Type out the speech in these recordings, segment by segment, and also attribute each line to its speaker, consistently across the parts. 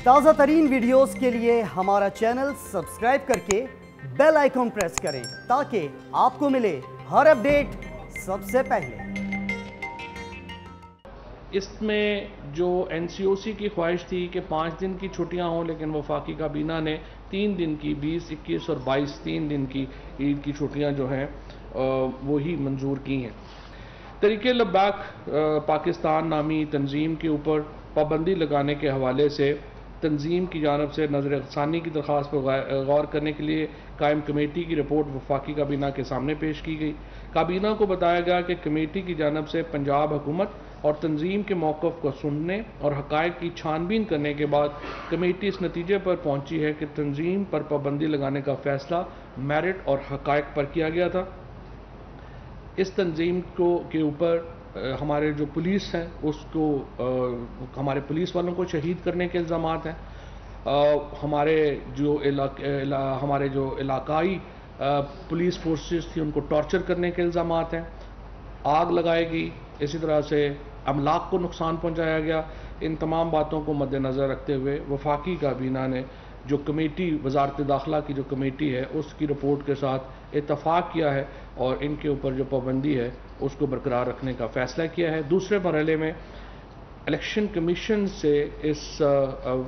Speaker 1: تازہ ترین ویڈیوز کے لیے ہمارا چینل سبسکرائب کر کے بیل آئیکن پریس کریں تاکہ آپ کو ملے ہر اپڈیٹ سب سے پہلے۔
Speaker 2: اس میں جو این سی او سی کی خواہش تھی کہ 5 دن کی چھٹیاں ہوں، لیکن وفاقی کابینہ نے 3 دن کی 20، 21 اور 22 3 دن کی عید کی چھٹیاں جو ہیں وہی منظور کی ہیں۔ تحریک لبیک پاکستان نامی تنظیم کے اوپر پابندی لگانے کے حوالے سے تنظیم کی جانب سے نظر ثانی کی درخواست پر غور کرنے کے لیے قائم کمیٹی کی رپورٹ وفاقی کابینہ کے سامنے پیش کی گئی۔ کابینہ کو بتایا گیا کہ کمیٹی کی جانب سے پنجاب حکومت اور تنظیم کے موقف کو سننے اور حقائق کی چھان بین کرنے کے بعد کمیٹی اس نتیجے پر پہنچی ہے کہ تنظیم پر پابندی لگانے کا فیصلہ میرٹ اور حقائق پر کیا گیا تھا۔ اس تنظیم کے اوپر ہمارے جو پولیس ہیں ہمارے پولیس والوں کو شہید کرنے کے الزامات ہیں، ہمارے جو علاقائی پولیس فورسز تھی ان کو ٹارچر کرنے کے الزامات ہیں، آگ لگائی گئی، اسی طرح سے املاک کو نقصان پہنچایا گیا۔ ان تمام باتوں کو مد نظر رکھتے ہوئے وفاقی کابینہ نے جو کمیٹی وزارت داخلہ کی جو کمیٹی ہے اس کی رپورٹ کے ساتھ اتفاق کیا ہے اور ان کے اوپر جو پابندی ہے اس کو برقرار رکھنے کا فیصلہ کیا ہے۔ دوسرے مرحلے میں الیکشن کمیشن سے اس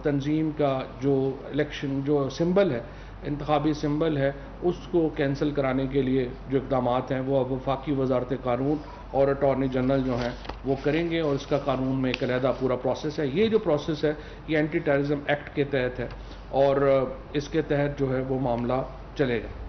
Speaker 2: تنظیم کا جو سمبل ہے، انتخابی سمبل ہے، اس کو کینسل کرانے کے لیے جو اقدامات ہیں وہ وفاقی وزارت قانون اور اٹارنی جنرل جو ہیں وہ کریں گے، اور اس کا قانون میں ایک علیحدہ پورا پروسیس ہے۔ یہ جو پروسیس ہے یہ اینٹی ٹیررزم ایکٹ کے تحت ہے اور اس کے تحت جو ہے وہ معاملہ چلے گا۔